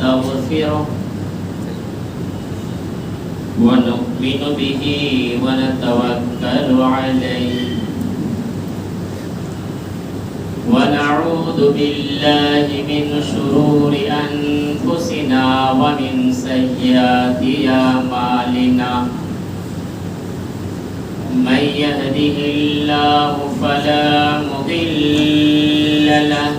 ونستغفره ونؤمن به ونتوكل عليه ونعوذ بالله من شرور أنفسنا ومن سيئات أعمالنا من يهده الله فلا مضل له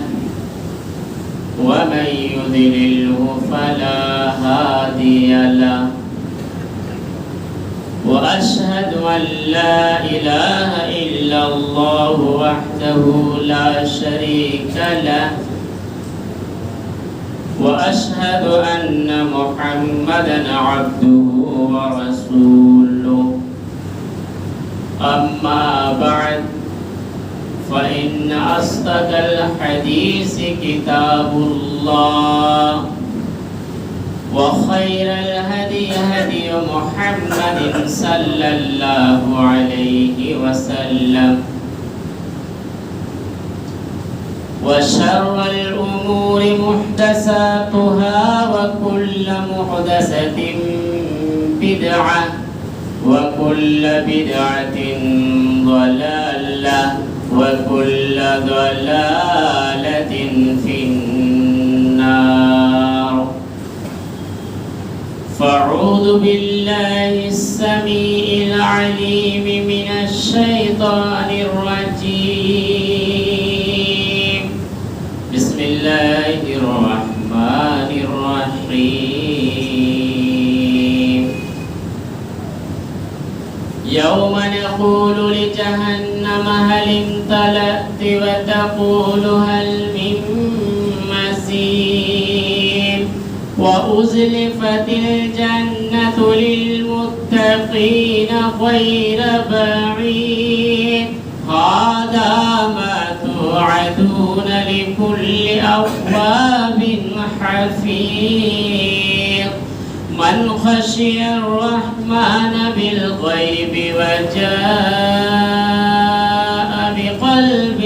ومن يضلله فلا هادي له وأشهد أن لا إله إلا الله وحده لا شريك له وأشهد أن محمدًا عبده ورسوله أما بعد فإن أصدق الحديث كتاب الله وخير الهدي هدي محمد صلى الله عليه وسلم وشر الأمور محدثاتها وكل محدثة بدعة وكل بدعة ضلالة وكل ضلالة في النار فأعوذ بالله السميع العليم من الشيطان الرجيم بسم الله الرحمن الرحيم يوم نقول لجهنم هل امتلأت وتقول هل من مزيد وأزلفت الجنة للمتقين غير بعيد هذا ما توعدون لكل أواب حفيظ من خشي الرحمن بالغيب وجاء بقلب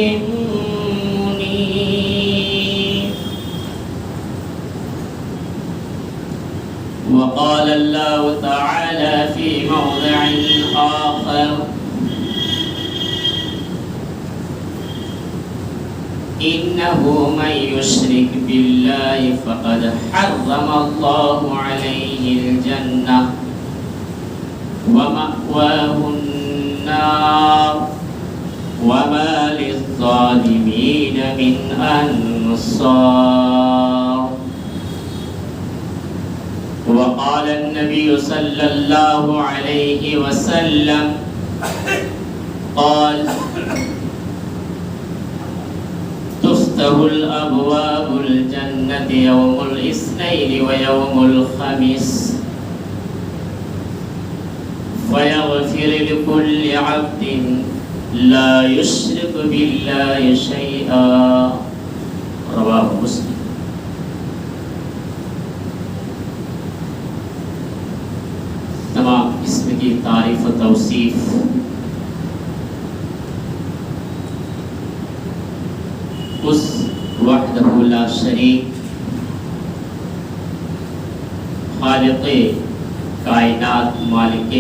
منيب وقال الله تعالى في موضع آخر إنه من يشرك بالله فقد حرم الله عليه الجنة ومأواه النار وما للظالمين من أنصار وقال النبي صلى الله عليه وسلم قال تفتح الأبواب الجنة يوم الاثنين ويوم الخميس فيغفر لكل عبد لا يشرك بالله شيئا رواه مسلم تمام اسم کی تعریف و توصیف اس وحدہ لا شریک خالق کائنات مالک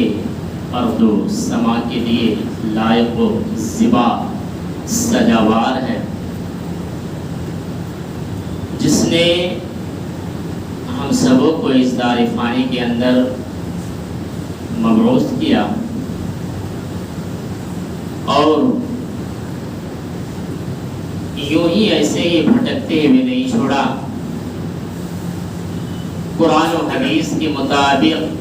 ارض و سما کے لیے لائق و زیبا سجاوار ہے جس نے ہم سبوں کو اس دار فانی کے اندر مبعوث کیا اور یوں ہی ایسے ہی بھٹکتے ہوئے نہیں چھوڑا قرآن و حدیث کے مطابق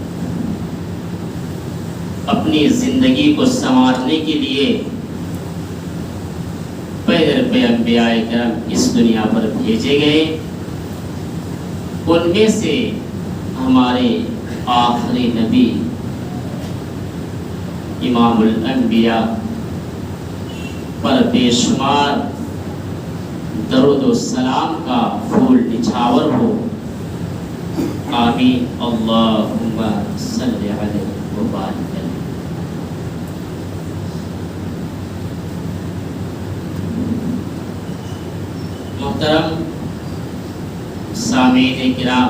اپنی زندگی کو سنوارنے کے لیے پہلے انبیاء کرام اس دنیا پر بھیجے گئے ان میں سے ہمارے آخری نبی امام الانبیاء پر بے شمار درود و سلام کا پھول نچھاور ہو آمین اللہم صلی علیہ وبارک علیہ۔ محترم سامعین کرام،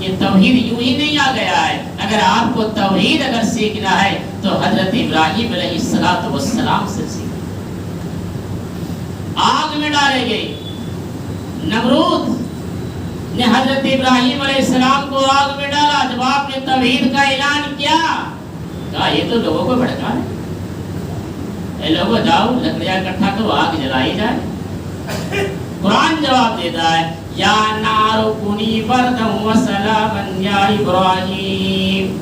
یہ توحید یوں ہی نہیں آ گیا ہے. اگر آپ کو توحید اگر سیکھنا ہے تو حضرت ابراہیم علیہ السلام سے سیکھیں. آگ میں ڈالے گئے. نمرود نے حضرت ابراہیم علیہ السلام کو آگ میں ڈالا. جب آپ نے توحید کا اعلان کیا کہا یہ تو لوگوں کو بھڑکا ہے. اے لوگوں جاؤ لکڑیاں اکٹھا کرو آگ جلائی جائے. قرآن جواب دیتا ہے یا نار کونی بردا وسلاما یا ابراہیم.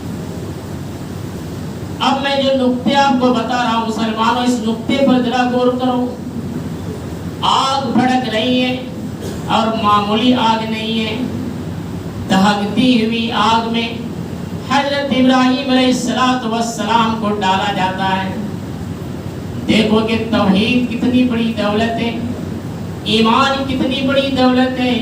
اب میں جو نقطے آپ کو بتا رہا ہوں مسلمانوں اس نقطے پر ذرا غور کرو. آگ بھڑک رہی ہے اور معمولی آگ نہیں ہے. دہکتی ہوئی آگ میں حضرت ابراہیم علیہ السلام کو ڈالا جاتا ہے. دیکھو کہ توحید کتنی بڑی دولت ہے, ایمان کتنی بڑی دولت ہے.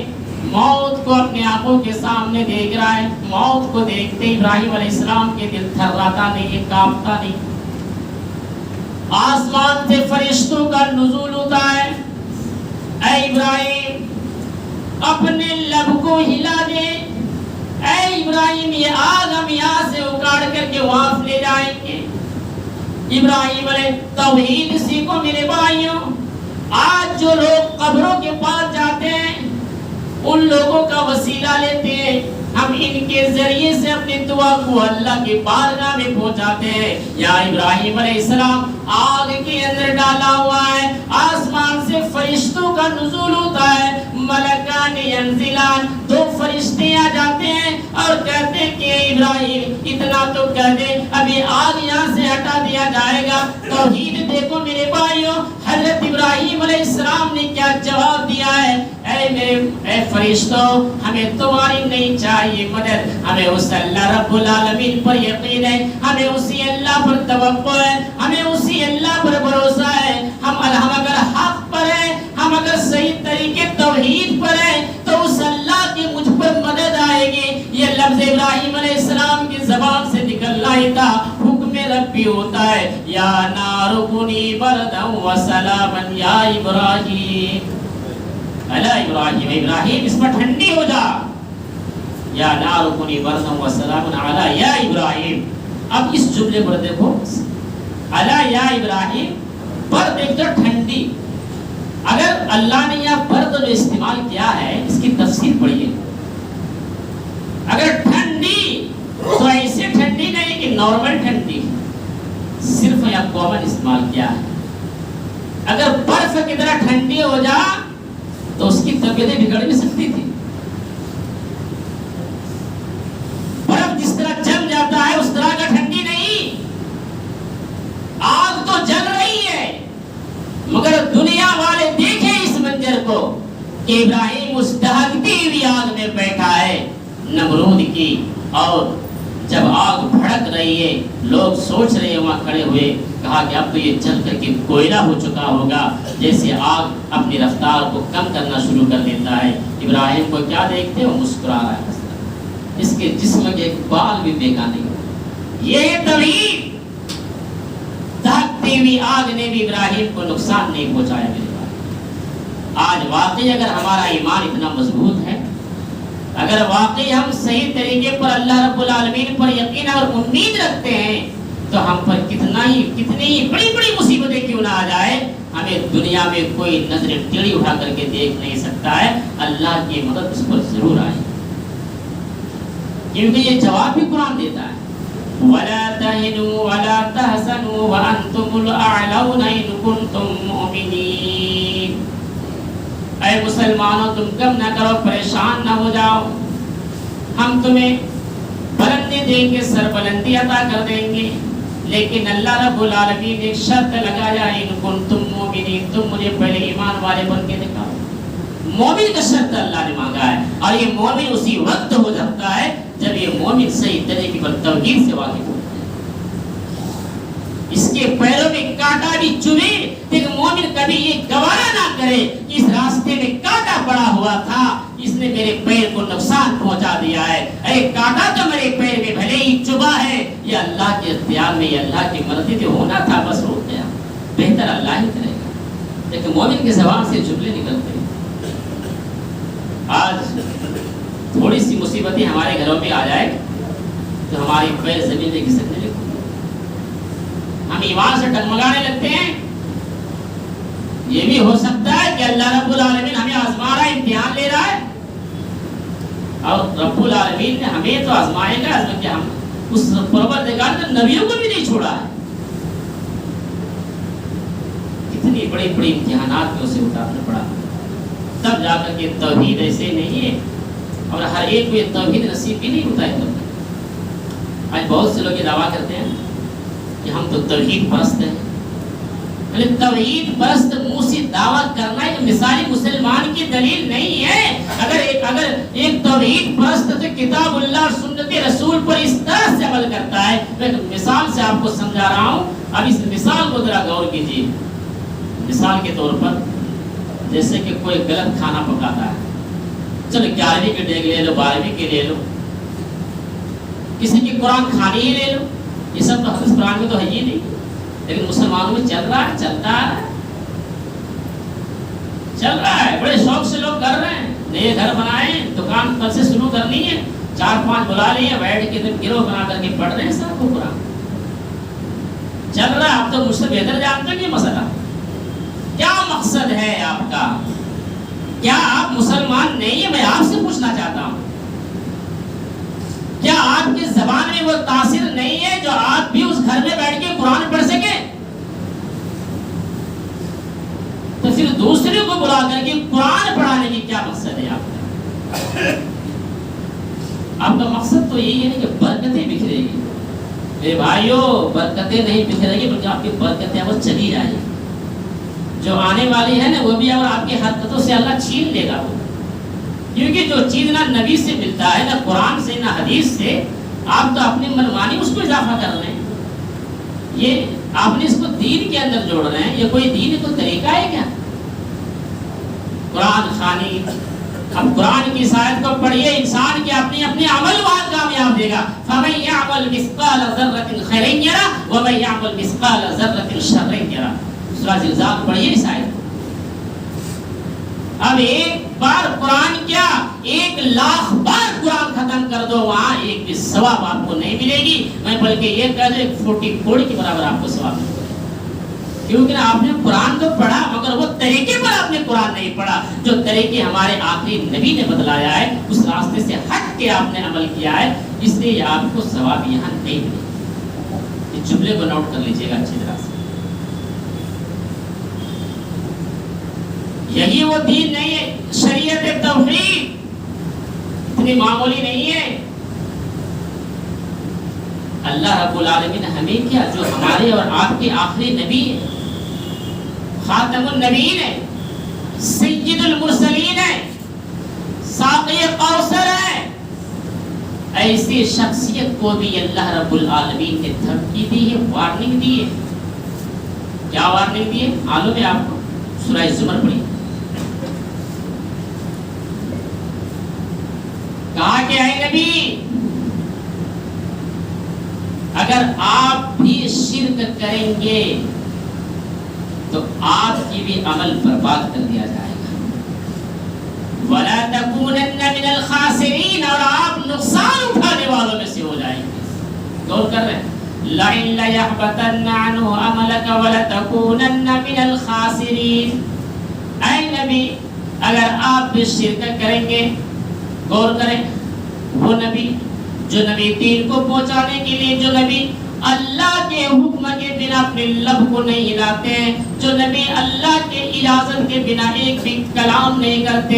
موت کو اپنے آنکھوں کے سامنے دیکھ رہا ہے. موت کو دیکھتے ابراہیم علیہ السلام کے دل تھراتا نہیں, کانپتا نہیں. آسمان سے فرشتوں کا نزول ہوتا ہے. اے ابراہیم اپنے لب کو ہلا دے. اے ابراہیم یہ آگ ہم یہاں سے اکاڑ کر کے وہاں لے جائیں گے. ابراہیم علیہ توحید سیکھو میرے بھائیوں. آج جو لوگ قبروں کے پاس جاتے ہیں ان لوگوں کا وسیلہ لیتے ہیں, ہم ان کے ذریعے سے اپنی دعا کو اللہ کی بارگاہ میں پہنچاتے ہیں. یا ابراہیم علیہ السلام آگ کے اندر ڈالا ہوا ہے. آسمان سے فرشتوں کا نزول ہوتا ہے. ملکان ینزلان, دو فرشتے آ جاتے ہیں اور کہتے ہیں کہ ابراہیم اتنا تو کہہ دے ابھی آگ یہاں سے ہٹا دیا جائے گا. توحید دیکھو میرے بھائیوں حضرت ابراہیم علیہ السلام نے کیا جواب دیا ہے. اے فرشتوں ہمیں تمہاری نہیں چاہیے مدد, ہمیں اس اللہ رب العالمین پر یقین ہے, ہمیں اسی اللہ پر توقع ہے, ہمیں اسی اللہ پر بھروسہ ہے. ہم اگر حق پر ہیں, ہم اگر صحیح طریقے توحید پر ہیں تو اس اللہ کی مجھ پر مدد آئے گی. یہ لفظ ابراہیم علیہ السلام کی زبان سے نکلنا ہی تھا, حکم ربی ہوتا ہے یا نار کونی بردا وسلاما یا ابراہیم. ابراہیم ابراہیم اس پر ٹھنڈی ہو جا. یا نار کونی بردا وسلاما علی یا ابراہیم. اب اس جملے پر دیکھو علی یا ابراہیم پر دیکھ تو ٹھنڈی. اگر اللہ نے یہاں برد جو استعمال کیا ہے اس کی تفسیر پڑھیے. اگر ٹھنڈی تو ایسے ٹھنڈی نہیں کہ نارمل ٹھنڈی, صرف یہاں کامن استعمال کیا ہے. اگر برف کی طرح ٹھنڈی ہو جا تو اس کی طبیعتیں بگڑ بھی سکتی تھی. برف جس طرح جم جاتا ہے اس طرح کا ٹھنڈی نہیں. آگ تو جل رہی ہے مگر دنیا والے دیکھیں اس منظر کو کہ ابراہیم اس دہکتی ہوئی آگ میں بیٹھا ہے نمرود کی, اور جب آگ بھڑک رہی ہے لوگ سوچ رہے ہیں وہاں کھڑے ہوئے, کہا کہ اب تو یہ جل کر کے کوئلہ ہو چکا ہوگا. جیسے آگ اپنی رفتار کو کم کرنا شروع کر دیتا ہے. ابراہیم کو کیا دیکھتے وہ مسکرا رہا ہے, اس کے جسم کے ایک بال بھی دیکھا نہیں. یہ توحید. دہکتی ہوئی آگ نے بھی ابراہیم کو نقصان نہیں پہنچایا. میرے بھائی آج واقعی اگر ہمارا ایمان اتنا مضبوط ہے, اگر واقعی ہم صحیح طریقے پر اللہ رب العالمین پر یقین اور امید رکھتے ہیں تو ہم پر کتنی ہی بڑی بڑی مصیبتیں کیوں نہ آ جائے, ہمیں دنیا میں کوئی نظر ٹیڑھی اٹھا کر کے دیکھ نہیں سکتا ہے. اللہ کی مدد اس پر ضرور آئے, کیونکہ یہ جواب بھی قرآن دیتا ہے وَلَا تَهِنُوا وَلَا تَحْزَنُوا وَأَنْتُمُ الْأَعْلَوْنَ إِن كُنتُم مُؤْمِنِينَ. اے مسلمانوں تم کم نہ کرو, پریشان نہ ہو جاؤ, ہم تمہیں بلندی دیں گے, سربلندی عطا کر دیں گے, لیکن اللہ رب العالمین نے ایک شرط لگایا ان کنتم مومنین, تم مجھے پہلے ایمان والے بن کے دکھاؤ. مومن کا شرط اللہ نے مانگا ہے, اور یہ مومن اسی وقت ہو جاتا ہے جب یہ مومن صحیح طریقے پر توحید سے واقف ہو. اس کے پیروں میں کانٹا بھی چبھے لیکن مومن کبھی یہ گوارا نہ کرے کہ اس راستے میں کانٹا پڑا ہوا تھا, اس نے میرے پیر کو نقصان پہنچا دیا ہے. اے کانٹا تو میرے پیر میں بھلے ہی چبھا ہے, یہ اللہ کے اختیار میں, یہ اللہ کی مرضی سے ہونا تھا, بس ہو گیا, بہتر اللہ ہی کرے گا. لیکن مومن کی زبان سے جملے نکلتے ہیں. آج تھوڑی سی مصیبت مصیبتیں ہمارے گھروں میں آ جائے تو ہماری پیر زمین میں گھسکنے لگتی، ہم ایمان سے ڈگمگانے لگتے ہیں۔ یہ بھی ہو سکتا ہے کہ اللہ رب العالمین ہمیں آزما رہا ہے، امتحان لے رہا ہے، اور رب العالمین نے ہمیں تو آزمائے گا، کہ ہم اس پروردگار نے نبیوں کو بھی نہیں چھوڑا ہے۔ کتنی بڑی بڑی امتحانات کو اسے اتارنا پڑا، تب جا کر کے توحید ایسے نہیں ہے، اور ہر ایک کو یہ توحید نصیب بھی نہیں ہوتا ہے۔ تو آج بہت سے لوگ یہ دعویٰ کرتے ہیں کہ ہم تو توحید پرست ہیں، لیکن توحید پرست منہ سے دعویٰ کرنا ایک مثالی مسلمان کی دلیل نہیں ہے۔ اگر ایک توحید پرست سے کتاب اللہ اور سنت رسول پر اس طرح سے عمل کرتا ہے، میں مثال سے آپ کو سمجھا رہا ہوں، اب اس مثال کو ذرا غور کیجیے۔ مثال کے طور پر جیسے کہ کوئی غلط کھانا پکاتا ہے، چلو 11ویں کے ڈیگ لے لو، 12ویں کے لے لو، کسی کی قرآن کھانی ہی لے لو، یہ سب تو حدیث قرآن میں تو ہے ہی نہیں، لیکن مسلمانوں میں چل رہا ہے، چل رہا ہے، بڑے شوق سے لوگ کر رہے ہیں، نئے گھر بنائے، دکان کل سے شروع کرنی ہے، 4-5 بلا لیے، بیٹھ کے گروہ بنا کر کے پڑھ رہے ہیں سب کو قرآن، چل رہا ہے۔ آپ تو مجھ سے بہتر جانتے ہیں یہ مسئلہ کیا مقصد ہے آپ کا، کیا آپ مسلمان نہیں ہیں؟ میں آپ سے پوچھنا چاہتا ہوں، کیا آپ کی زبان میں وہ تاثر نہیں ہے جو آپ بھی اس گھر میں بیٹھ کے قرآن پڑھ سکیں؟ تو پھر دوسرے کو بلا کر کے قرآن پڑھانے کی کیا مقصد ہے آپ کا؟ آپ کا مقصد تو یہی ہے کہ برکتیں بکھرے گی۔ میرے بھائیوں، برکتیں نہیں بکھرے گی بلکہ آپ کی برکتیں وہ چلی جائیں گی، جو آنے والی ہے نا وہ بھی اور آپ کی حرکتوں سے اللہ چھین لے گا وہ، کیونکہ جو چیز نہ نبی سے ملتا ہے، نہ قرآن سے، نہ حدیث سے، آپ تو اپنی منمانی اس کو اضافہ کر رہے ہیں، یہ آپ نے اس کو دین کے اندر جوڑ رہے ہیں۔ یہ کوئی دین کوئی طریقہ ہے کیا؟ قرآن خوانی، اب قرآن کی آیت کو پڑھیے، انسان کے اپنے عمل وہاں کامیاب دے گا۔ فَمَن يَعْمَلْ مِثْقَالَ ذَرَّةٍ خَيْرًا يَرَهُ وَمَن يَعْمَلْ مِثْقَالَ ذَرَّةٍ شَرًّا يَرَهُ۔ سورہ زلزال پڑھیے اس آیت کو۔ اب ایک بار قرآن کیا 1,00,000 بار قرآن ختم کر دو، وہاں ایک بھی ثواب آپ کو نہیں ملے گی، میں بلکہ یہ کہہ دوں 40 کوڑی کے برابر آپ کو ثواب ملے گا، کیونکہ آپ نے قرآن تو پڑھا مگر وہ طریقے پر آپ نے قرآن نہیں پڑھا، جو طریقے ہمارے آخری نبی نے بتلایا ہے، اس راستے سے ہٹ کے آپ نے عمل کیا ہے، اس لیے آپ کو ثواب یہاں نہیں ملے گا۔ اس جملے کو نوٹ کر لیجیے گا اچھی طرح سے، یہی وہ دین نہیں ہے، شریعت توحید اتنی معمولی نہیں ہے۔ اللہ رب العالمین ہمیں کیا، جو ہمارے اور آپ کے آخری نبی ہیں، خاتم النبیین ہے، سید المرسلین ہے، ساقی کوثر ہے، ایسی شخصیت کو بھی اللہ رب العالمین نے دھمکی دی ہے، وارننگ دی ہے۔ کیا وارننگ دی ہے معلوم ہے آپ کو؟ سورہ زمر پڑھی، کہا کہ اے نبی، اگر آپ بھی شرک کریں گے تو آپ کی بھی عمل برباد کر دیا جائے گا، وَلَا تَكُونَنَّ مِنَ الْخَاسِرِينَ، اور آپ نقصان اٹھانے والوں میں سے ہو جائیں گے۔ غور کر رہے ہیں، لَئِن لَيَحْبَطَنَّ عَنْهُ عَمَلَكَ وَلَتَكُونَنَّ مِنَ الْخَاسِرِينَ۔ اے نبی، اگر آپ بھی شرک کریں گے، غور کریں، وہ نبی جو نبی دین کو پہنچانے کے لیے، جو نبی اللہ کے حکم کے بنا اپنے لب کو نہیں ہلاتے، جو نبی اللہ کے اجازت کے بنا ایک بھی کلام نہیں کرتے،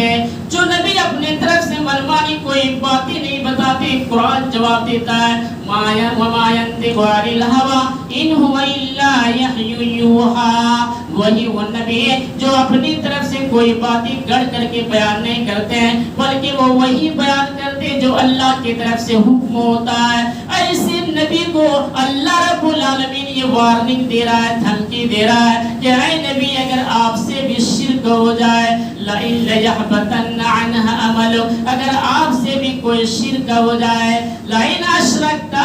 جو نبی اپنے طرف سے منمانی کوئی باتیں نہیں بتاتے، قرآن جواب دیتا ہے وَمَا يَنطِقُ عَنِ الْهَوَىٰ إِنْ هُوَ إِلَّا وَحْيٌ يُوحَىٰ، وہی وہ نبی ہے جو اپنی طرف سے کوئی باتیں گڑھ کر کے بیان نہیں کرتے ہیں، بلکہ وہ وہی بیان کرتے ہیں جو اللہ کی طرف سے حکم ہوتا ہے۔ ایسے نبی کو اللہ رب العالمین یہ وارننگ دے رہا ہے، دھمکی دے رہا ہے کہ اے نبی، اگر آپ سے بھی شرک ہو جائے، لَئِن لَيَحْبَطَنَّ عَنْهَ عَمَلُكَ، اگر آپ سے بھی کوئی شرک ہو جائے، لَئِنْ أَشْرَكْتَ،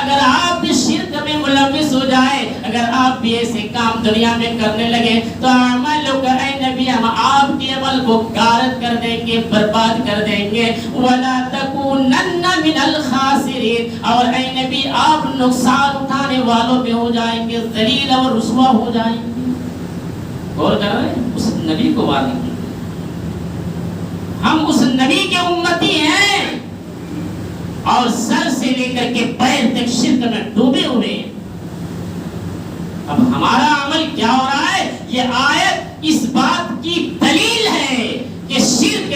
اگر آپ بھی شرک میں ملوث ہو جائے، اگر آپ بھی ایسے کام دنیا میں کرنے لگے تو عملک، اے نبی، ہم آپ کے عمل کو غارت کر دیں گے، برباد کر دیں گے۔ وَلَا تَكُونَنَّ من الخاسرین، اور اے نبی آپ نقصان اٹھانے والوں میں ہو جائیں گے، ذلیل اور رسوا ہو جائیں گے۔ غور کر رہے ہیں، اس نبی کو وارننگ کی، ہم اس نبی کے امتی ہیں اور سر سے لے کر کے پیر تک شرک میں ڈوبے ہوئے ہیں۔ اب ہمارا عمل کیا ہو رہا ہے؟ یہ آیت اس بات کی دلیل ہے کہ شرک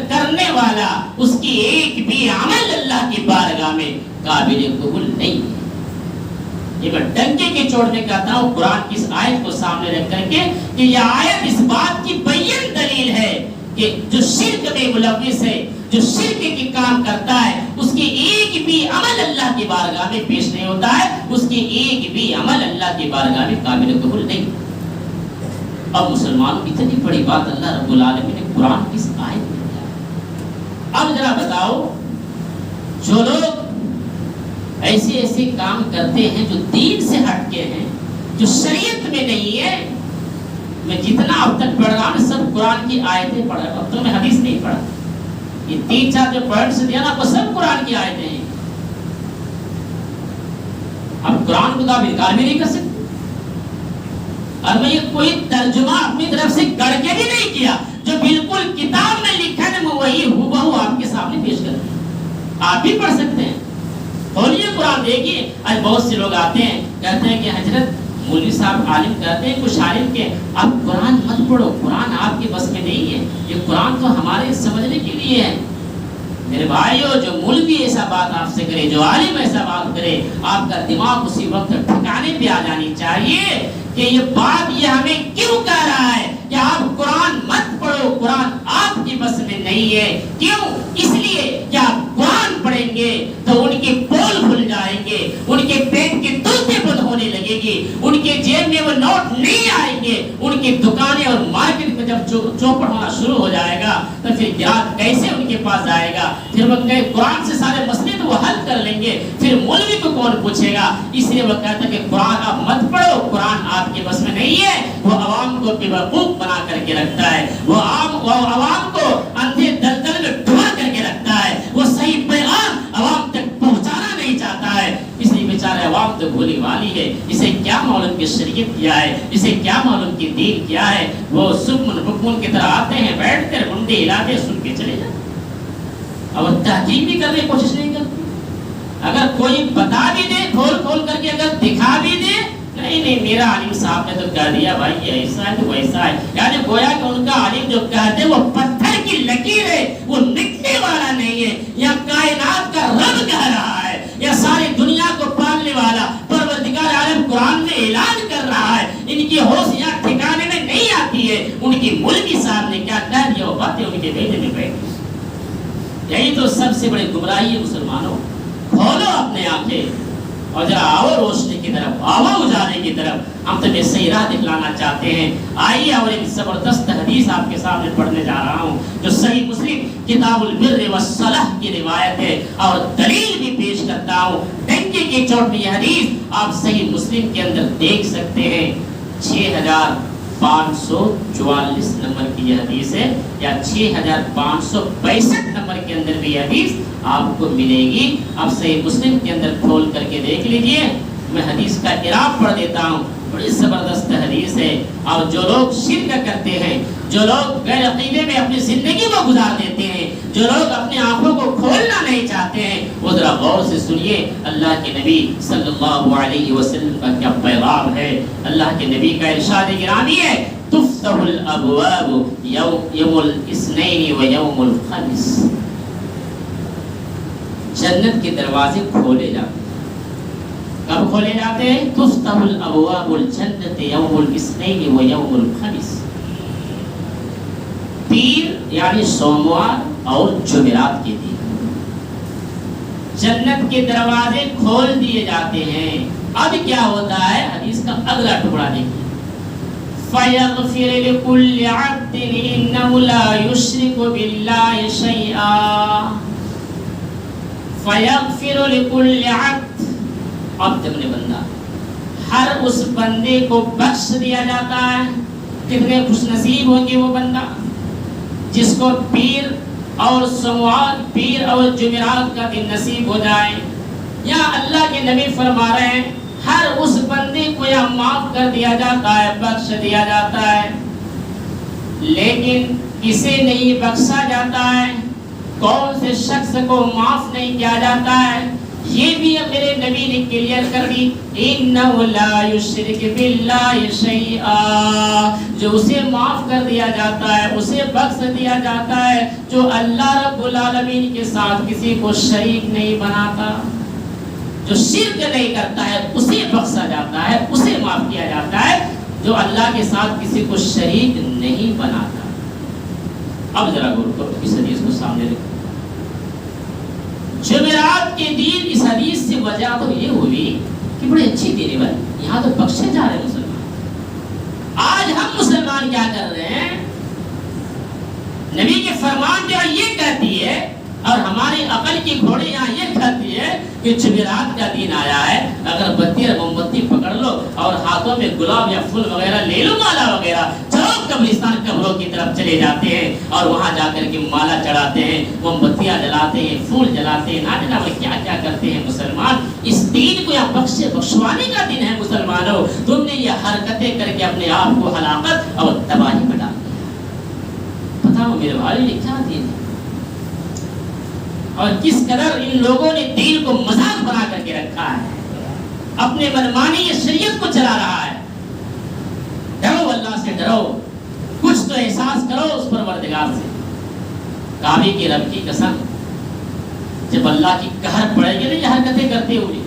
کرنے والا اس کی ایک بھی عمل اللہ کی بارگاہ میں قابل قبول نہیں ہے۔ یہ میں ڈنکے کے چوٹ میں کہتا ہوں قرآن کی اس آیت کو سامنے رکھ کر کے کہ یہ آیت اس بات کی بین دلیل ہے کہ جو شرک میں ملوث ہے، جو شرک کی کام کرتا ہے، اس کی ایک بھی عمل اللہ کی بارگاہ میں پیش نہیں ہوتا ہے، اس کی ایک بھی عمل اللہ کی بارگاہ میں قابل قبول نہیں۔ اب مسلمانوں کی اتنی بڑی بات اللہ رب العالمین نے قرآن کی اس آیت میں کیا؟ اب ذرا بتاؤ، جو لوگ ایسے کام کرتے ہیں جو دین سے ہٹ کے ہیں، جو شریعت میں نہیں ہے، میں جتنا اب تک پڑھ رہا ہوں سب قرآن کی آیتیں پڑھ رہا ہوں، اب تو میں حدیث نہیں پڑھا، یہ 3-4 جو پوائنٹس دیا نا وہ سب قرآن کی آیتیں ہیں۔ اب قرآن کو تو آپ انکار بھی نہیں کر سکتے، اور میں یہ کوئی ترجمہ اپنی طرف سے گڑھ کے بھی نہیں کیا، جو بالکل کتاب میں لکھا ہے میں وہی ہو آپ کے سامنے پیش کر دیا، آپ بھی پڑھ سکتے ہیں۔ کھولیے قرآن دیکھیے، آج بہت سے لوگ آتے ہیں کہتے ہیں کہ حضرت مولوی صاحب عالم کہتے ہیں کچھ عالم کے اب قرآن مت پڑھو، قرآن آپ کے بس میں نہیں ہے، یہ قرآن تو ہمارے سمجھنے کے لیے ہے۔ میرے بھائیو، جو مولوی ایسا بات آپ سے کرے، جو عالم ایسا بات کرے، آپ کا دماغ اسی وقت ٹھکانے پہ آ جانی چاہیے کہ یہ بات یہ ہمیں کیوں کہہ رہا ہے کہ آپ قرآن مت پڑھو، قرآن آپ کی بس میں نہیں ہے۔ کیوں؟ اس لیے کہ آپ قرآن پڑھیں گے تو ان کے پول کھل جائیں گے، ان کے پیٹ کے دلتے بند ہونے لگے گی، ان کے جیب میں وہ نوٹ نہیں آئیں گے، ان کی دکانیں اور مارکیٹ میں جب چوپٹ ہونا شروع ہو جائے گا تو پھر گراہک کیسے ان کے پاس آئے گا؟ پھر وہ کہے قرآن سے سارے مسئلے تو وہ حل کر لیں گے، پھر مولوی کو کون پوچھے گا؟ اس لیے وہ کہتا ہے کہ قرآن آپ مت پڑھو، قرآن آپ کے بس میں نہیں ہے۔ وہ عوام کو بیوقوف بنا کر کے رکھتا ہے، وہ عوام کو اندھے دلدل میں ڈبا کر کے رکھتا ہے، وہ صحیح پیغام عوام تک پہنچانا نہیں چاہتا ہے۔ اس لیے بیچارے عوام تو بھولی والی ہے، اسے کیا معلوم کہ شریعت کیا ہے، اسے کیا معلوم کہ دین کیا ہے۔ وہ سکون بکون کی طرح آتے ہیں، بیٹھتے ہیں، منڈی ہلاتے سن کے چلے جاتے، اور تحقیق بھی کرنے کی کوشش نہیں کرتے۔ اگر کوئی بتا بھی دے کھول کھول کر کے، اگر دکھا بھی دے، نہیں میرا عالم صاحب نے تو کہہ دیا بھائی یہ ایسا ہے تو ویسا ہے، یعنی گویا کہ ان کا عالم جو کہتے وہ پتھر کی لکیر ہے، وہ مٹنے والا نہیں ہے، یا کائنات کا رب کہہ رہا ہے، یا ساری دنیا کو پالنے والا پروردگار عالم قرآن میں اعلان کر رہا ہے۔ ان کی ہوش یا ٹھکانے میں نہیں آتی ہے، ان کی مولوی صاحب نے کیا کہہ دیا وہ باتیں ان کے بیٹے میں بیٹھ۔ یہی تو سب سے بڑی گمراہی ہے مسلمانوں۔ کھولو اپنے آنکھیں اور ذرا آؤ روشنی کی طرف، آؤ اجالے کی طرف، ہم تمہیں صحیح راہ دکھلانا چاہتے ہیں۔ آئیے اور ایک زبردست حدیث آپ کے سامنے پڑھنے جا رہا ہوں جو صحیح مسلم کتاب البر والصلح کی روایت ہے، اور دلیل بھی پیش کرتا ہوں۔ ڈنکے کی چوٹ میں یہ حدیث آپ صحیح مسلم کے اندر دیکھ سکتے ہیں، 6544 نمبر کی یہ حدیث ہے، یا 6565 نمبر کے اندر بھی یہ حدیث آپ کو ملے گی۔ آپ صحیح مسلم کے اندر کھول کر کے دیکھ لیجئے، میں حدیث کا اعراب پڑھ دیتا ہوں، بڑی زبردست حدیث ہے۔ اور جو لوگ شرک کرتے ہیں، جو لوگ غیر عقیدے میں اپنی زندگی کو گزار دیتے ہیں، جو لوگ اپنی آنکھوں کو کھولنا نہیں چاہتے ہیں، وہ ذرا غور سے سنیے اللہ کے نبی صلی اللہ علیہ وسلم کا کیا پیغام ہے۔ اللہ کے نبی کا ارشاد گرامی ہے، تفتح الابواب یوم الاثنین و یوم الخمس، جنت کے دروازے کھولے جاتے ہیں۔ کب کھولے جاتے ہیں؟ تفتح الابواب الجنت یوم الاثنین و یوم الخمس، پیر یعنی سوموار اور جمعرات کے دن جنت کے دروازے کھول دیے جاتے ہیں۔ اب کیا ہوتا ہے؟ حدیث کا اگلا ٹکڑا دیکھیے، فَيَغْفِرْ لِكُلِّ عَبْدٍ إِنَّهُ لَا يُشْرِكُ بِاللَّهِ شَيْئًا، فَيَغْفِرُ لِكُلِّ عَبْدٍ، اب تک نے بندہ، ہر اس بندے کو بخش دیا جاتا ہے۔ کتنے خوش نصیب ہوں گے وہ بندہ جس کو پیر اور سوموار پیر اور جمعرات کا دن نصیب ہو جائے. یا اللہ کے نبی فرما رہے ہیں ہر اس بندے کو یا معاف کر دیا جاتا ہے, بخش دیا جاتا ہے, لیکن کسے نہیں بخشا جاتا ہے, کون سے شخص کو معاف نہیں کیا جاتا ہے, یہ بھی میرے نبی نے کلیئر کر دی. اِنَّهُ لَا يُشْرِكْ بِاللَّهِ شَيْئًا, جو اسے معاف کر دیا جاتا ہے, اسے بخش دیا جاتا ہے, جو اللہ رب العالمین کے ساتھ کسی کو شریک نہیں بناتا, جو شرک نہیں کرتا ہے اسے بخشا جاتا ہے, اسے معاف کیا جاتا ہے, جو اللہ کے ساتھ کسی کو شریک نہیں بناتا. اب ذرا غور کرو اس حدیث کو سامنے رکھو. جمعرات کے دن اس حدیث سے وجہ تو یہ ہوئی کہ بڑی اچھی دن ہے بھائی, یہاں تو بخشے جا رہے ہیں مسلمان. آج ہم مسلمان کیا کر رہے ہیں, نبی کے فرمان جو یہ کہتی ہے اور ہماری عقل کی گھوڑی یہاں یہ کہتی ہے کہ جمعرات کا دن آیا ہے, اگر بتی اور موم بتی پکڑ لو اور ہاتھوں میں گلاب یا پھول وغیرہ لے لو, مالا وغیرہ, چلو قبرستان قبروں کی طرف چلے جاتے ہیں اور وہاں جا کر کے مالا چڑھاتے ہیں, موم بتیاں جلاتے ہیں, پھول جلاتے ہیں, نہ جانے کیا کیا کرتے ہیں مسلمان. اس دین کو یا بخشوانے کا دن ہے مسلمانوں, تم نے یہ حرکتیں کر کے اپنے آپ کو ہلاکت اور تباہی میں ڈال دیا. بتاؤ میرے بھائی یہ کیا دین ہے, اور کس قدر ان لوگوں نے دین کو مذاق بنا کر کے رکھا ہے, اپنے منمانی یہ شریعت کو چلا رہا ہے. ڈرو اللہ سے, ڈرو, کچھ تو احساس کرو اس پروردگار سے. کعبے کے رب کی قسم, جب اللہ کی قہر پڑے گی نا یہ حرکتیں کرتے ہوئے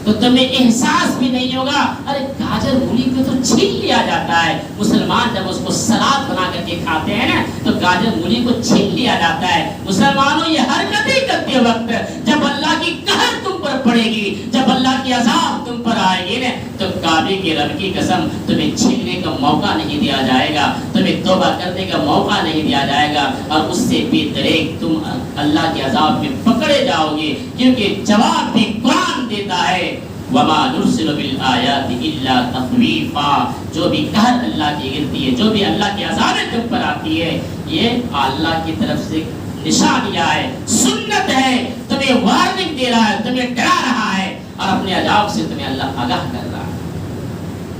تو تمہیں احساس بھی نہیں ہوگا. ارے گاجر مولی کو تو چھین لیا جاتا ہے, مسلمان جب اس کو سلاد بنا کر کے کھاتے ہیں نا تو گاجر مولی کو چھین لیا جاتا ہے. مسلمانوں یہ حرکتیں کرتے وقت جب اللہ کی قہر تم پر پڑے گی, جب اللہ کی عذاب تم پر آئے گی نا, تو کعبے کے رب کی قسم تمہیں چھیننے کا موقع نہیں دیا جائے گا, تمہیں توبہ کرنے کا موقع نہیں دیا جائے گا, اور اس سے بے دریغ تم اللہ کے عذاب میں پکڑے جاؤ گے, کیونکہ جواب بھی قرآن دیتا ہے وَمَا نُرْسِلُ بِالْآيَاتِ إِلَّا تَخْوِيفًا. جو بھی قہر اللہ کی گرتی ہے, جو بھی اللہ کی عذابیں تم پر آتی ہے, یہ اللہ کی طرف سے نشانیہ ہے, سنت ہے, تمہیں وارننگ دے رہا ہے, تمہیں ڈرا رہا ہے, اور اپنے عذاب سے تمہیں اللہ آگاہ کر رہا ہے.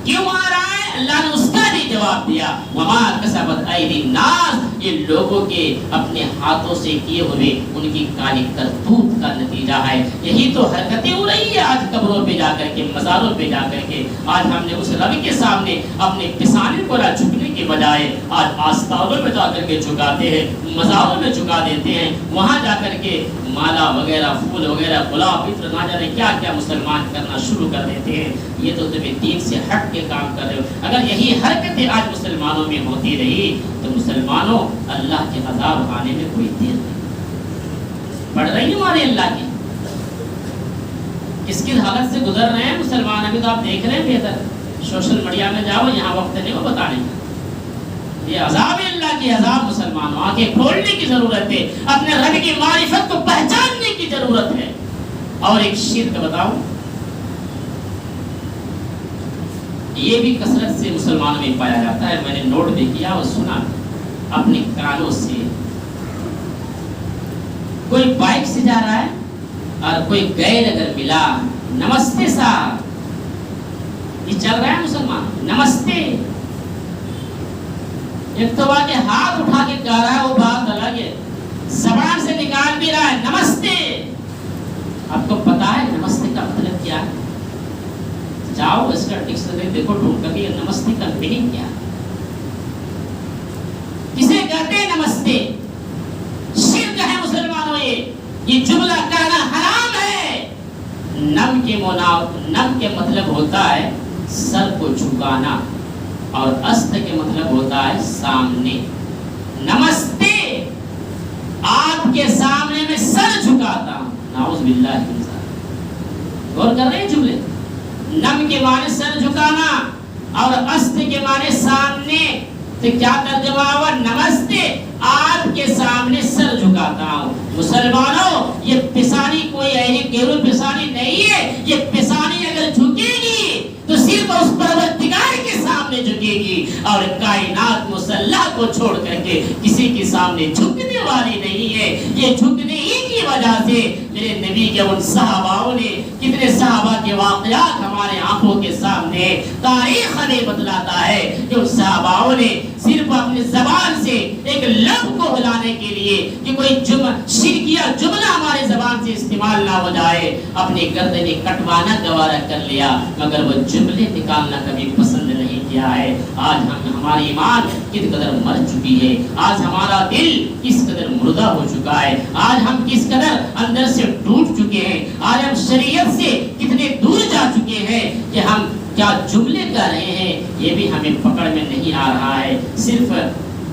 کیوں آ رہا ہے؟ اللہ نے اس کا بھی جواب دیا وَمَا كَسَبَتْ أَيْدِي النَّاسِ, یہ لوگوں کے اپنے ہاتھوں سے کیے ہوئے ان کی کالی کرتوت کا نتیجہ ہے. یہی تو حرکتیں ہو رہی ہے آج قبروں پہ جا کر کے, مزاروں پہ جا کر کے. آج ہم نے اس رب کے سامنے اپنے پسانے کو جھکنے کے بجائے آج آستانوں میں جا کر کے جھکاتے ہیں, مزاروں میں جھکا دیتے ہیں, وہاں جا کر کے مالا وغیرہ, پھول وغیرہ, گلاب, عطر, نہ جانے کیا کیا مسلمان کرنا شروع کر دیتے ہیں. یہ تو تمہیں دین سے ہٹ کے کام کر رہے ہو. اگر یہی حرکتیں آج مسلمانوں میں ہوتی رہی تو مسلمانوں اللہ کے عذاب آنے میں کوئی دیر نہیں. پڑھ رہی ہمارے اللہ کی کس کس حالت سے گزر رہے ہیں مسلمان. ابھی تو آپ دیکھ رہے ہیں, بہتر سوشل میڈیا میں جاؤ, یہاں وقت نہیں ہو بتانے کا. یہ عذاب ہے, اللہ کی عذاب. مسلمانوں آنکھیں کھولنے کی ضرورت ہے, اپنے رب کی معرفت کو پہچاننے کی ضرورت ہے. اور ایک شرک بتاؤں, یہ بھی کثرت سے مسلمانوں میں پایا جاتا ہے. میں نے نوٹ بھی کیا اور سنا اپنے کانوں سے. کوئی بائک سے جا رہا ہے اور کوئی گائیڈ اگر ملا, نمستے صاحب, یہ چل رہا ہے مسلمان, نمستے. ایک تو بات ہے ہاتھ اٹھا کے کہہ رہا ہے, وہ بات الگ ہے, زبان سے نکال بھی رہا ہے نمستے. آپ کو پتا ہے نمستے کا مطلب کیا ہے؟ جاؤ اس کا ڈکشنری دیکھو ڈھونڈ کر کے نمستے کا میننگ کیا ہے. کسے کہتے ہیں نمستے؟ شرک ہے مسلمانوں. یہ جملہ کہنا حرام ہے. نم کے مطلب ہوتا ہے سر کو جھکانا, اور است کے مطلب ہوتا ہے سامنے. نمستے, آپ کے سامنے میں سر جھکاتا ہوں. نعوذ باللہ من ذالک. غور کر رہے ہیں جملے. نم کے معنی سر جھکانا اور است کے معنی سامنے. تو کیا ترجمہ ہوا؟ نمستے, آپ کے سامنے سر جھکاتا ہوں. مسلمانوں یہ پسانی کوئی ایسی گیرو پسانی نہیں ہے. یہ پسانی اگر جھکے گی تو صرف اس پروردگار کے سامنے جھکے گی, اور کائنات مسلح کو چھوڑ کر کے کسی کے سامنے جھکنے والی نہیں ہے. یہ جھکنے ہی کی وجہ سے میرے نبی کے ان صحاباؤں نے کتنے صحابہ کے واقعات ہمارے آنکھوں کے سامنے تاریخ ہمیں بتلاتا ہے کہ ان صحاباؤں نے صرف اپنی زبان سے ایک لفظ کو ہلانے کے لیے کہ کوئی شرکیہ جملہ ہمارے زبان سے استعمال نہ ہو جائے اپنی گردنیں کٹوانا گوارا کر لیا, مگر وہ جملے نکالنا کبھی پسند نہیں کیا ہے. آج ہماری ایمان کس قدر مر چکی ہے, آج ہمارا دل کس قدر مردہ ہو چکا ہے, آج ہم کس قدر اندر سے ٹوٹ چکے ہیں, آج ہم شریعت سے کتنے دور جا چکے ہیں کہ ہم کیا جملے کر رہے ہیں یہ بھی ہمیں پکڑ میں نہیں آ رہا ہے. صرف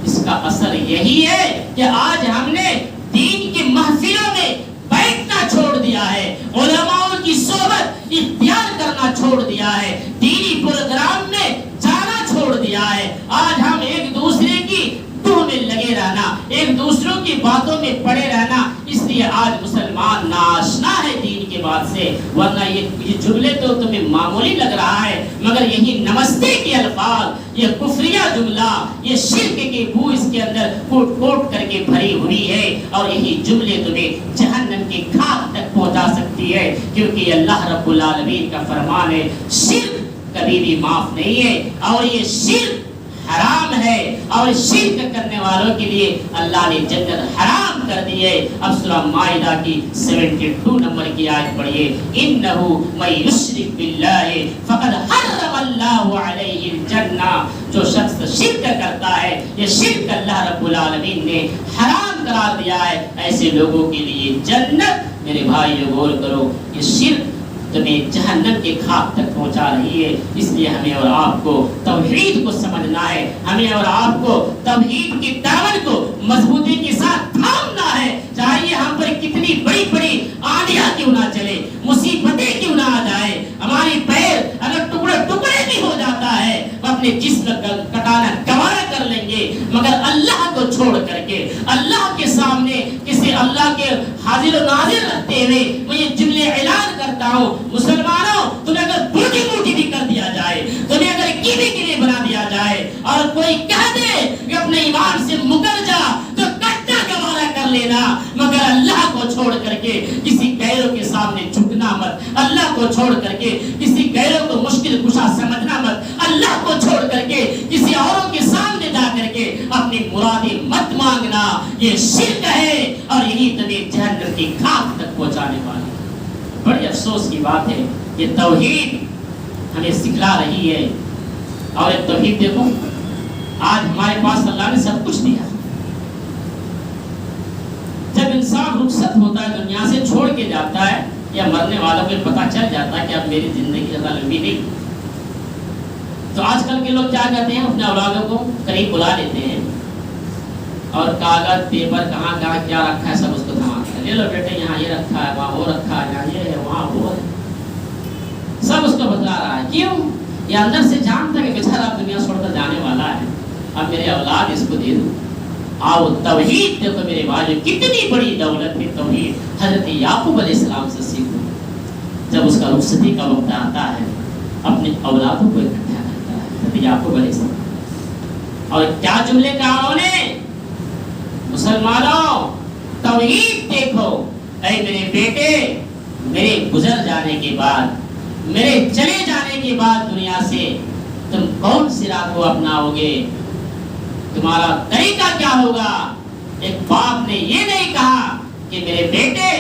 اس کا اثر یہی ہے کہ آج ہم نے دین کی محفلوں میں بیٹھنا چھوڑ دیا ہے, علماء کی صحبت اختیار کرنا چھوڑ دیا ہے, دینی پروگرام میں جانا چھوڑ دیا ہے. آج ہم ایک دوسرے کی ٹوہ میں لگے رہنا, ایک دوسروں کی باتوں میں پڑے رہنا, اس لیے آج مسلمان ناشنا ہے دین کے بات سے. ورنہ یہ جملے تو تمہیں معمولی لگ رہا ہے, مگر یہی نمستے کے الفاظ, یہ کفریہ جملہ, یہ شرک کی بو اس کے اندر کوٹ کوٹ کر کے بھری ہوئی ہے, اور یہی جملے تمہیں جہنم کی کھاد تک پہنچا سکتی ہے, کیونکہ اللہ رب العالمین کا فرمان ہے شرک کبھی بھی معاف نہیں ہے, اور یہ شرک حرام ہے, اور شرک کرنے والوں کے لیے اللہ نے جنت حرام کر دی ہے. اب سورہ مائدہ کی 72 نمبر کی آیت پڑھیے, انہو من یشرک باللہ فقد حرم اللہ علیہ الجنہ. جو شخص شرک کرتا ہے یہ شرک اللہ رب العالمین نے حرام قرار دیا ہے, ایسے لوگوں کے لیے جنت. میرے بھائیو غور کرو, یہ شرک تمہیں جہنم کے خاک تک پہنچا رہی ہے. اس لیے ہمیں اور آپ کو توحید کو سمجھنا ہے, ہمیں اور آپ کو توحید کی دعوت کو مضبوطی کے ساتھ تھامنا ہے. چاہیے ہم پر کتنی بڑی بڑی آندیاں کیوں نہ چلے, مصیبتیں کیوں نہ آ جائے, ہماری پیر اگر ٹکڑے ٹکڑے بھی ہو جاتا ہے اپنے جسم کا کٹانا گوارا کر لیں گے, مگر اللہ کو چھوڑ کر کے اللہ کے سامنے کسی اللہ کے حاضر و ناظر رکھتے ہوئے میں یہ جملے اعلان کرتا ہوں, مسلمانوں تمہیں اگر بوٹی بوٹی بھی کر دیا جائے, تمہیں اگر کیوی کیوی بنا دیا جائے, اور کوئی کہہ دے کہ اپنے ایمان سے مکر جا, تو کٹنا گوارا کر لینا, مگر اللہ کو چھوڑ کر کے کسی غیروں کے سامنے جھکنا مت, اللہ کو چھوڑ کر کے کسی غیروں کو مشکل کشا سمجھنا مت, اللہ کو چھوڑ کر کے کسی اوروں کے سامنے جا کر کے اپنی مرادیں مت مانگنا. یہ شرک ہے, اور یہی تمہیں جہنم کی خاک تک پہنچانے والا. بڑی افسوس کی بات ہے, یہ توحید ہمیں سکھلا رہی ہے. اور ایک توحید دیکھو, آج ہمارے پاس اللہ نے سب کچھ دیا. جب انسان رخصت ہوتا ہے دنیا سے, چھوڑ کے جاتا ہے, یا مرنے والوں کو پتہ چل جاتا ہے کہ اب میری زندگی زیادہ لمبی نہیں, تو آج کل کے لوگ کیا کرتے ہیں, اپنے اولادوں کو قریب بلا لیتے ہیں, اور کاغذ پیپر کہاں کہاں کیا رکھا ہے سب اس کو تھما کے, لے لو بیٹے یہاں یہ رکھا ہے, وہاں وہ رکھا ہے, یہاں یہ ہے, وہاں وہ ہے, سب اس کو بتلا رہا ہے. کیوں؟ یہ اندر سے جانتا ہے کہ بیچارہ اب دنیا چھوڑ کر جانے والا ہے, اب میرے اولاد اس کو دے دوں. آؤ توحید دیکھو میرے بھائی, کتنی بڑی دولت ہے توحید. حضرت یعقوب علیہ السلام سے سیکھو, جب اس کا رخصتی کا وقت آتا ہے اپنے اولادوں کو اکٹھا کرتا ہے حضرت یعقوب علیہ السلام. اور کیا جملے کہا انہوں نے, مسلمانوں توحید دیکھو, اے میرے بیٹے, میرے گزر جانے کے بعد, میرے چلے جانے کے بعد دنیا سے تم کون سی راہ کو اپناؤ گے, تمہارا طریقہ کیا ہوگا. ایک باپ نے یہ نہیں کہا کہ میرے بیٹے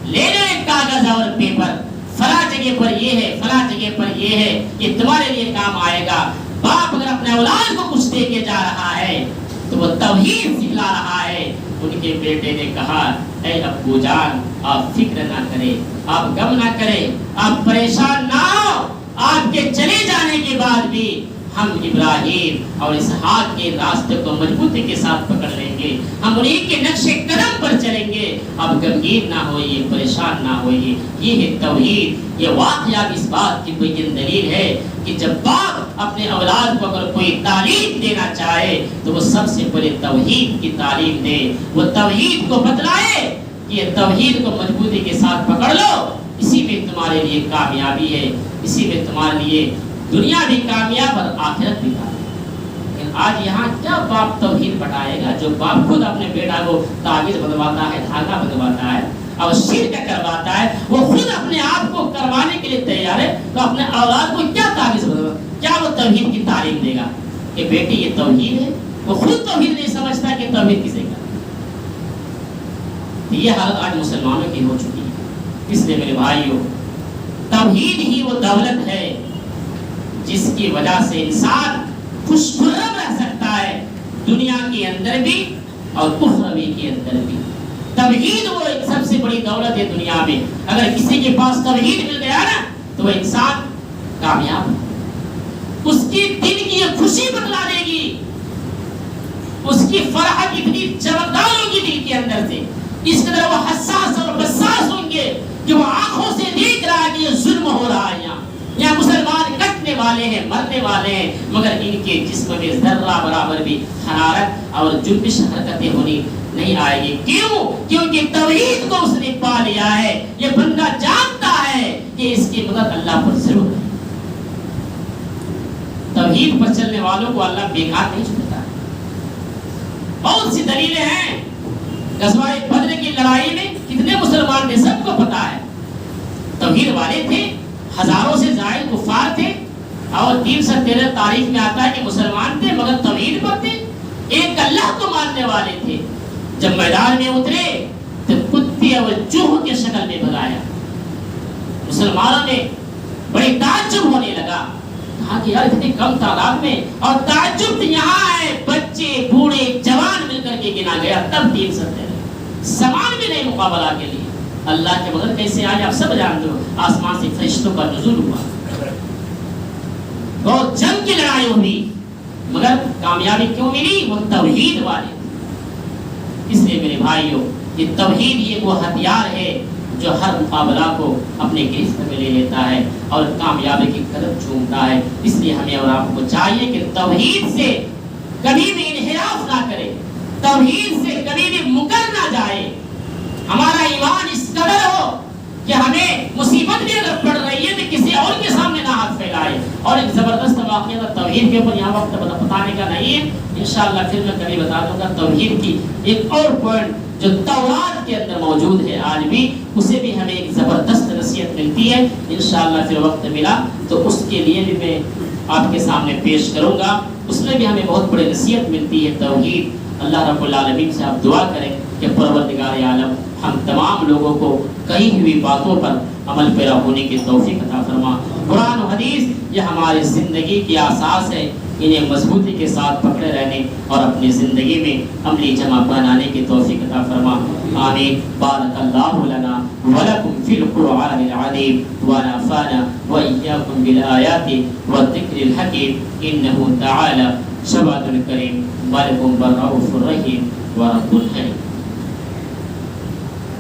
لے لو ایک کاغذ اور پیپر, فلاں جگہ پر یہ ہے, فلاں جگہ پر یہ ہے, یہ تمہارے لیے کام آئے گا. باپ اگر اپنے اولاد کو کچھ دے کے جا رہا ہے تو وہ توحید سکھلا رہا ہے. ان کے بیٹے نے کہا, اے ابو جان آپ فکر نہ کریں, آپ غم نہ کریں, آپ پریشان نہ ہو, آپ کے چلے جانے کے بعد بھی ہم ابراہیم اور اسحاق کے راستے کو مضبوطی کے ساتھ پکڑ لیں گے, ہم انہیں کے نقش قدم پر چلیں گے. اب غمگین نہ ہوئیے, پریشان نہ ہوئیے. یہ ہے توحید. یہ واقعہ اس بات کی کوئی دلیل ہے کہ جب باپ اپنے اولاد کو اگر کوئی تعلیم دینا چاہے تو وہ سب سے پہلے توحید کی تعلیم دے, وہ توحید کو بتلائے کہ یہ توحید کو مضبوطی کے ساتھ پکڑ لو, اسی میں تمہارے لیے کامیابی ہے, اسی میں تمہارے لیے دنیا بھی کامیاب اور آخرت بھی کامیاب. لیکن آج یہاں کیا باپ توحید بتائے گا؟ جو باپ خود اپنے بیٹا کو تعویذ بنواتا ہے، دھاگا بنواتا ہے اور شرک کرواتا ہے، وہ خود اپنے آپ کو کروانے کے لیے تیار ہے، تو اپنے اولاد کو کیا تعویذ بنوا، کیا وہ توحید کی تعلیم دے گا کہ بیٹی یہ توحید ہے؟ وہ خود توحید نہیں سمجھتا کہ توحید کسے کا۔ یہ حالت آج مسلمانوں کی ہو چکی ہے۔ اس لیے میرے بھائیوں، توحید ہی وہ دولت ہے جس کی وجہ سے انسان خوشخرم رہ سکتا ہے، دنیا کے اندر بھی اور اخروی کے اندر بھی۔ توحید وہ ایک سب سے بڑی دولت ہے دنیا میں۔ اگر کسی کے پاس توحید مل گیا نا تو وہ انسان کامیاب ہے، اس کی دل کی یہ خوشی بتلا دے گی، اس کی فرحت اتنی چمکدار ہوگی دل کے اندر سے، اس قدر وہ حساس اور بساس ہوں گے کہ وہ آنکھوں سے دیکھ رہا ہے کہ یہ ظلم ہو رہا ہے، یہاں مسلمان کٹنے والے ہیں، مرنے والے ہیں، مگر ان کے جسم میں ذرہ برابر بھی حرارت اور جنبش حرکتیں ہونی نہیں آئے گی۔ کیوں؟ کیونکہ توحید کو اس نے پا لیا ہے۔ یہ بندہ جانتا ہے کہ اس کی مدد اللہ پر ضرور ہے۔ توحید پر چلنے والوں کو اللہ بیکار نہیں چھوڑتا۔ بہت سی دلیلیں ہیں۔ غزوہ بدر کی لڑائی میں کتنے مسلمان تھے سب کو پتا ہے۔ توحید والے تھے، ہزاروں سے زائد کفار تھے، اور 313 تاریخ میں آتا ہے کہ مسلمان تھے مگر توحید پر تھے، ایک اللہ کو ماننے والے تھے۔ جب میدان میں اترے تو کتے اور چوہوں کے شکل میں بھگایا۔ مسلمانوں نے بڑی تعجب ہونے لگا، کہا کہ یار اتنی کم تعداد میں، اور تعجب یہاں ہے بچے بوڑھے جوان مل کر کے گنا گیا، تب 313 سامان بھی نہیں مقابلہ کے لیے۔ اللہ کے بغیر کیسے آئے آپ سب جانتے ہو، آسمان سے فرشتوں کا نزول ہوا، بہت جنگ کی لڑائی ہوئی، مگر کامیابی کیوں ملی؟ وہ توحید والے۔ اس لیے میرے بھائیوں، یہ توحید یہ وہ ہتھیار ہے جو ہر مقابلہ کو اپنے گرفت میں لے لیتا ہے اور کامیابی کی قدم چومتا ہے۔ اس لیے ہمیں اور آپ کو چاہیے کہ توحید سے کبھی بھی انحراف نہ کرے، توحید سے کبھی بھی مکر نہ جائے۔ ہمارا ایمان اس قدر ہو کہ ہمیں مصیبت بھی اگر پڑ رہی ہے تو کسی اور کے سامنے نہ ہاتھ پھیلائے۔ اور ایک زبردست واقعہ توحید کے اوپر یہاں وقت بتانے کا نہیں ہے، انشاءاللہ پھر میں کبھی بتا دوں گا۔ توحید کی ایک اور پوائنٹ جو تورات کے اندر موجود ہے آج بھی، اسے بھی ہمیں ایک زبردست نصیحت ملتی ہے، انشاءاللہ پھر وقت ملا تو اس کے لیے بھی میں آپ کے سامنے پیش کروں گا۔ اس میں بھی ہمیں بہت بڑی نصیحت ملتی ہے توحید۔ اللہ رب العالمین سے آپ دعا کریں کہ پروردگار عالم ہم تمام لوگوں کو کہی ہوئی باتوں پر عمل پیرا ہونے کی توفیق عطا فرما۔ قرآن و حدیث یہ ہماری زندگی کی اساس ہے، انہیں مضبوطی کے ساتھ پکڑے رہنے اور اپنی زندگی میں عملی جمع بنانے کی توفیق عطا فرما۔ آمین۔ بارک اللہ لنا ولکم فی القرآن العظیم ونفعنا وإیاکم بالآیات والذکر الحکیم انہ تعالی شبعۃ کریم ولکم بالرؤوف الرحیم ورب الحلیم۔